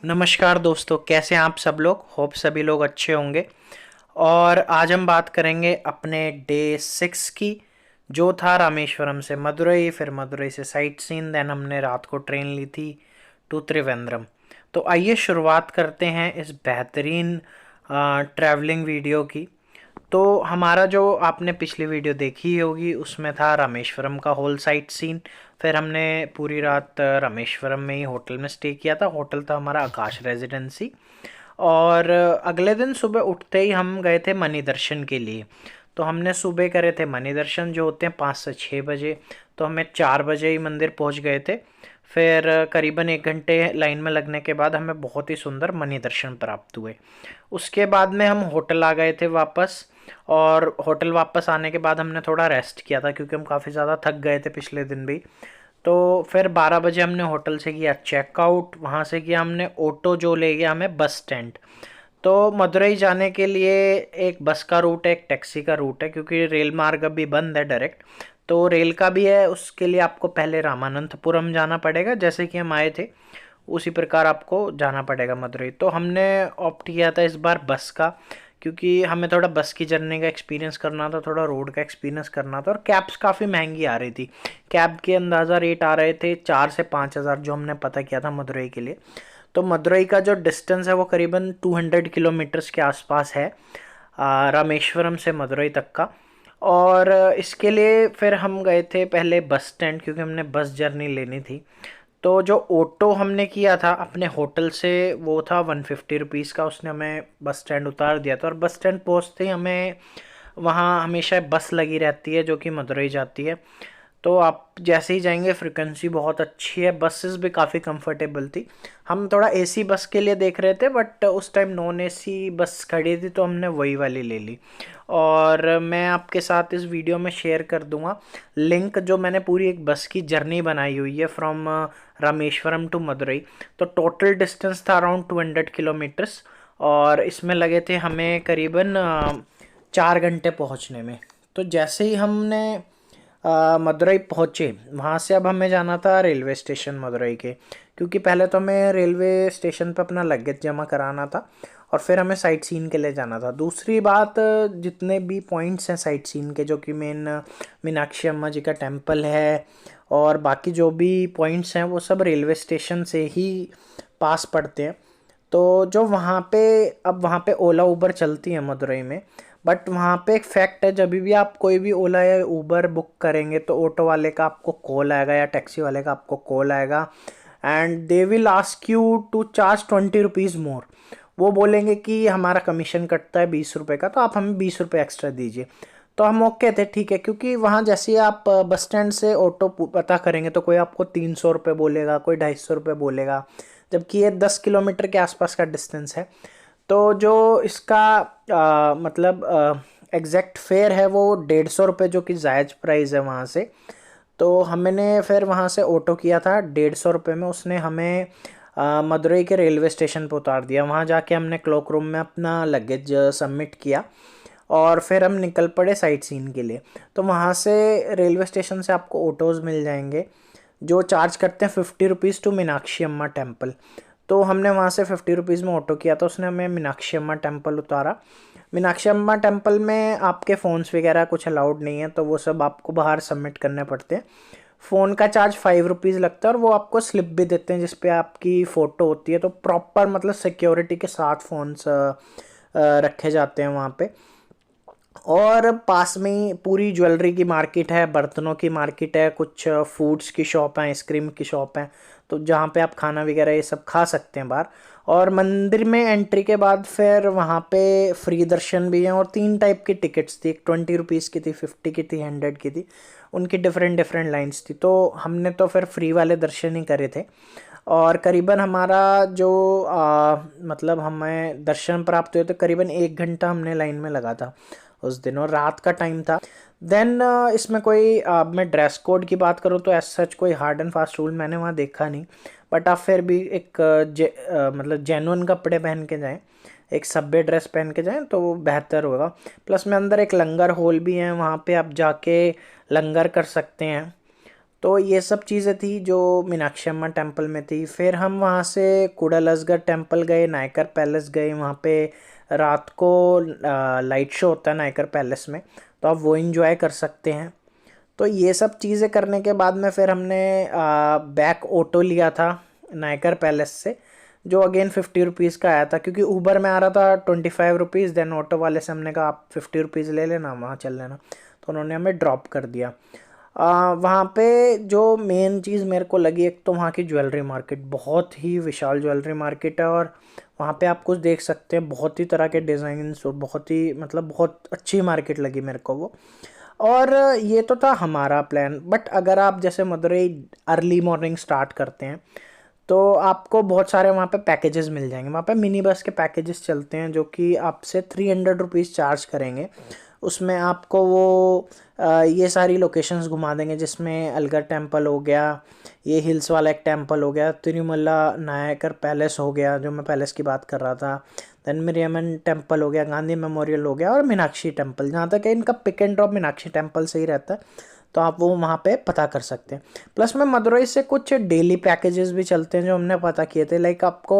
नमस्कार दोस्तों, कैसे हैं आप सब लोग। होप सभी लोग अच्छे होंगे। और आज हम बात करेंगे अपने डे 6 की, जो था रामेश्वरम से मदुरई, फिर मदुरई से साइट सीन, देन हमने रात को ट्रेन ली थी टू त्रिवेंद्रम। तो आइए शुरुआत करते हैं इस बेहतरीन ट्रैवलिंग वीडियो की। तो हमारा जो आपने पिछली वीडियो देखी ही होगी उसमें था रामेश्वरम का होल साइट सीन। फिर हमने पूरी रात रामेश्वरम में ही होटल में स्टे किया था। होटल था हमारा आकाश रेजिडेंसी। और अगले दिन सुबह उठते ही हम गए थे मणि दर्शन के लिए। तो हमने सुबह करे थे मणि दर्शन, जो होते हैं 5 से 6 बजे। तो हमें 4 बजे ही मंदिर पहुंच गए थे। फिर करीबन 1 घंटे लाइन में लगने के बाद हमें बहुत ही सुंदर मणि दर्शन प्राप्त हुए। उसके बाद में हम होटल आ गए थे वापस। और होटल वापस आने के बाद हमने थोड़ा रेस्ट किया था, क्योंकि हम काफ़ी ज़्यादा थक गए थे पिछले दिन भी। तो फिर 12 बजे हमने होटल से किया चेकआउट। वहाँ से किया हमने ऑटो, जो ले गया हमें बस स्टैंड। तो मदुरई जाने के लिए एक बस का रूट है, एक टैक्सी का रूट है, क्योंकि रेल मार्ग अभी बंद है डायरेक्ट। तो रेल का भी है, उसके लिए आपको पहले रामानंतपुरम जाना पड़ेगा, जैसे कि हम आए थे उसी प्रकार आपको जाना पड़ेगा मदुरई। तो हमने ऑप्ट किया था इस बार बस का, क्योंकि हमें थोड़ा बस की जर्नी का एक्सपीरियंस करना था, थोड़ा रोड का एक्सपीरियंस करना था। और कैब्स काफ़ी महंगी आ रही थी। कैब के अंदाज़ा रेट आ रहे थे 4 से 5 हज़ार, जो हमने पता किया था मदुरई के लिए। तो मदुरई का जो डिस्टेंस है वो करीबन 200 किलोमीटर्स के आसपास है, रामेश्वरम से मदुरई तक का। और इसके लिए फिर हम गए थे पहले बस स्टैंड, क्योंकि हमने बस जर्नी लेनी थी। तो जो ऑटो हमने किया था अपने होटल से, वो था 150 रुपीज़ का। उसने हमें बस स्टैंड उतार दिया था। और बस स्टैंड पहुँचते ही हमें वहाँ हमेशा बस लगी रहती है जो कि मदुरई जाती है। तो आप जैसे ही जाएंगे, फ्रिक्वेंसी बहुत अच्छी है, बसेस भी काफ़ी कंफर्टेबल थी। हम थोड़ा एसी बस के लिए देख रहे थे, बट उस टाइम नॉन एसी बस खड़ी थी, तो हमने वही वाली ले ली। और मैं आपके साथ इस वीडियो में शेयर कर दूंगा लिंक, जो मैंने पूरी एक बस की जर्नी बनाई हुई है फ्रॉम रामेश्वरम टू मदुरई। तो टोटल डिस्टेंस था अराउंड 200 किलोमीटर्स। और इसमें लगे थे हमें करीबन 4 घंटे पहुंचने में। तो जैसे ही हमने मदुरई पहुँचे, वहाँ से अब हमें जाना था रेलवे स्टेशन मदुरई के, क्योंकि पहले तो हमें रेलवे स्टेशन पे अपना लगेज जमा कराना था, और फिर हमें साइट सीन के लिए जाना था। दूसरी बात, जितने भी पॉइंट्स हैं साइट सीन के, जो कि मेन मीनाक्षी अम्मा जी का टेम्पल है, और बाकी जो भी पॉइंट्स हैं वो सब रेलवे स्टेशन से ही पास पड़ते हैं। तो जो वहाँ पे, अब वहाँ पे ओला उबर चलती है मदुरई में। बट वहाँ पे एक फैक्ट है, जब भी आप कोई भी ओला या उबर बुक करेंगे तो ऑटो वाले का आपको कॉल आएगा या टैक्सी वाले का आपको कॉल आएगा, and they will ask you to charge 20 rupees more. वो बोलेंगे कि हमारा कमीशन कटता है 20 रुपये का, तो आप हमें 20 रुपये एक्स्ट्रा दीजिए। तो हम ओके थे, ठीक है, क्योंकि वहाँ जैसे ही आप बस स्टैंड से ऑटो पता करेंगे तो कोई आपको 300 रुपये बोलेगा, कोई 250 रुपये बोलेगा, जबकि ये 10 किलोमीटर के आसपास का डिस्टेंस है। तो जो इसका मतलब एग्जैक्ट फेयर है वो 150 रुपये, जो कि जायज़ प्राइस है वहाँ से। तो हमने फिर वहाँ से ऑटो किया था 150 रुपये में। उसने हमें मदुरई के रेलवे स्टेशन पर उतार दिया। वहाँ जाके हमने क्लॉक रूम में अपना लगेज सबमिट किया, और फिर हम निकल पड़े साइट सीन के लिए। तो वहाँ से रेलवे स्टेशन से आपको ऑटोज़ मिल जाएंगे, जो चार्ज करते हैं 50 रुपीज़ टू मीनाक्षी अम्मा टेम्पल। तो हमने वहाँ से 50 रुपीज़ में ऑटो किया, तो उसने हमें मीनाक्षी अम्मा टेम्पल उतारा। मीनाक्षी अम्मा टेम्पल में आपके फ़ोन्स वगैरह कुछ अलाउड नहीं है, तो वो सब आपको बाहर सबमिट करने पड़ते हैं। फ़ोन का चार्ज 5 रुपीज़ लगता है, और वो आपको स्लिप भी देते हैं जिस पे आपकी फ़ोटो होती है। तो प्रॉपर मतलब सिक्योरिटी के साथ फ़ोन्स रखे जाते हैं वहाँ पे। और पास में ही पूरी ज्वेलरी की मार्केट है, बर्तनों की मार्केट है, कुछ फूड्स की शॉप है, आइसक्रीम की शॉप है, तो जहाँ पे आप खाना वगैरह ये सब खा सकते हैं बाहर। और मंदिर में एंट्री के बाद फिर वहाँ पे फ्री दर्शन भी हैं, और 3 टाइप की टिकट्स थी, एक 20 रुपीज़ की थी, 50 की थी, 100 की थी। उनकी डिफरेंट डिफरेंट लाइन्स थी। तो हमने तो फिर फ्री वाले दर्शन ही करे थे। और करीबन हमारा जो मतलब हमें दर्शन प्राप्त हुए तो करीबन 1 घंटा हमने लाइन में लगा था उस दिन, और रात का टाइम था। देन इसमें कोई मैं ड्रेस कोड की बात करूँ तो एज सच कोई हार्ड एंड फास्ट रूल मैंने वहाँ देखा नहीं। बट आप फिर भी एक मतलब जेन्युइन कपड़े पहन के जाएं, एक सभ्य ड्रेस पहन के जाएं तो वो बेहतर होगा। प्लस में अंदर एक लंगर हॉल भी है, वहाँ पे आप जाके लंगर कर सकते हैं। तो ये सब चीज़ें थी जो मीनाक्षी अम्मा टेम्पल में थी। फिर हम वहाँ से कुडालसगढ़ टेम्पल गए, नायकर पैलेस गए। वहाँ पे रात को लाइट शो होता है नायकर पैलेस में, तो आप वो इंजॉय कर सकते हैं। तो ये सब चीज़ें करने के बाद में फिर हमने बैक ऑटो लिया था नायकर पैलेस से, जो अगेन 50 रुपीज़ का आया था, क्योंकि ऊबर में आ रहा था 25 रुपीज़। देन ऑटो वाले से हमने कहा आप 50 रुपीज़ ले लेना, वहाँ चल लेना, तो उन्होंने हमें ड्रॉप कर दिया। वहाँ पे जो मेन चीज़ मेरे को लगी, एक तो वहाँ की ज्वेलरी मार्केट, बहुत ही विशाल ज्वेलरी मार्केट है। और वहाँ पे आप कुछ देख सकते हैं, बहुत ही तरह के डिज़ाइंस, और बहुत ही मतलब बहुत अच्छी मार्केट लगी मेरे को वो। और ये तो था हमारा प्लान। बट अगर आप जैसे मदुरई अर्ली मॉर्निंग स्टार्ट करते हैं तो आपको बहुत सारे वहाँ पे पैकेजेस मिल जाएंगे। वहाँ पे मिनी बस के पैकेजेस चलते हैं जो कि आपसे 300 रुपीज़ चार्ज करेंगे। उसमें आपको वो ये सारी लोकेशंस घुमा देंगे, जिसमें अलगर टेम्पल हो गया, ये हिल्स वाला एक टेम्पल हो गया, तिरुमला नायकर पैलेस हो गया जो मैं पैलेस की बात कर रहा था, देन मिरियमन टेम्पल हो गया, गांधी मेमोरियल हो गया, और मीनाक्षी टेम्पल। जहाँ तक है इनका pick and drop Meenakshi temple से ही रहता है, तो आप वो वहाँ पे पता कर सकते हैं। प्लस में मदुरई से कुछ डेली पैकेजेस भी चलते हैं जो हमने पता किए थे। लाइक आपको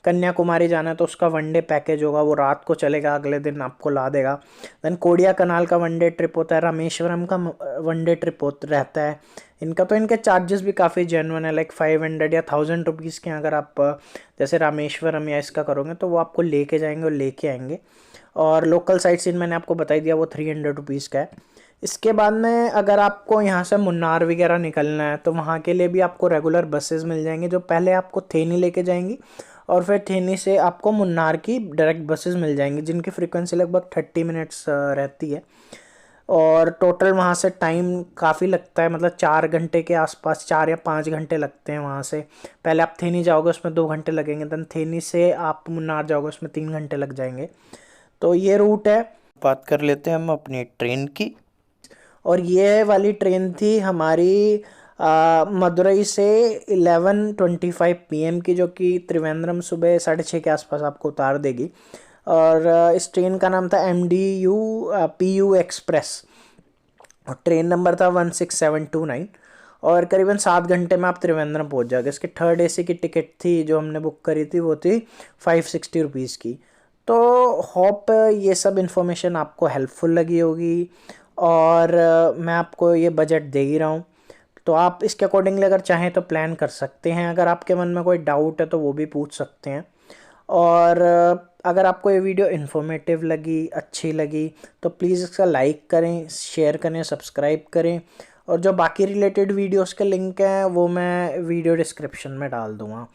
कन्याकुमारी जाना है तो उसका वनडे पैकेज होगा, वो रात को चलेगा, अगले दिन आपको ला देगा। देन कोडिया कनाल का वनडे ट्रिप होता है, रामेश्वरम का वनडे ट्रिप रहता है इनका। तो इनके चार्जेस भी काफ़ी जेन्युइन है, लाइक 500 या 1000 रुपीज़ के अगर आप जैसे रामेश्वरम या इसका करोगे तो वो आपको लेके जाएंगे और लेके आएंगे। और लोकल साइट सीन मैंने आपको बताई दिया, वो 300 रुपीज़ का है। इसके बाद में अगर आपको यहाँ से मुन्नार वगैरह निकलना है तो वहाँ के लिए भी आपको रेगुलर बसेस मिल जाएंगी, जो पहले आपको थेनी लेके जाएंगी, और फिर थेनी से आपको मुन्नार की डायरेक्ट बसेस मिल जाएंगी, जिनकी फ्रीक्वेंसी लगभग 30 मिनट्स रहती है। और टोटल वहाँ से टाइम काफ़ी लगता है, मतलब 4 घंटे के आसपास, 4 या 5 घंटे लगते हैं वहाँ से। पहले आप थेनी जाओगे उसमें 2 घंटे लगेंगे, देन थेनी से आप मुन्नार जाओगे उसमें 3 घंटे लग जाएंगे। तो ये रूट है। बात कर लेते हैं हम अपनी ट्रेन की। और ये वाली ट्रेन थी हमारी मदुरई से 11:25 PM की, जो कि त्रिवेंद्रम सुबह 6:30 के आसपास आपको उतार देगी। और इस ट्रेन का नाम था MDU PU एक्सप्रेस, और ट्रेन नंबर था 16729। और करीबन 7 घंटे में आप त्रिवेंद्रम पहुंच जाओगे। इसकी थर्ड AC की टिकट थी जो हमने बुक करी थी, वो थी 560 रुपीज़ की। तो होप ये सब इन्फॉर्मेशन आपको हेल्पफुल लगी होगी, और मैं आपको ये बजट दे ही रहा हूँ, तो आप इसके अकॉर्डिंगली अगर चाहें तो प्लान कर सकते हैं। अगर आपके मन में कोई डाउट है तो वो भी पूछ सकते हैं। और अगर आपको ये वीडियो इन्फॉर्मेटिव लगी, अच्छी लगी, तो प्लीज़ इसका लाइक करें, शेयर करें, सब्सक्राइब करें। और जो बाकी रिलेटेड वीडियोस के लिंक हैं वो मैं वीडियो डिस्क्रिप्शन में डाल दूँगा।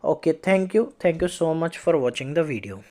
Okay, thank you so much for watching the video.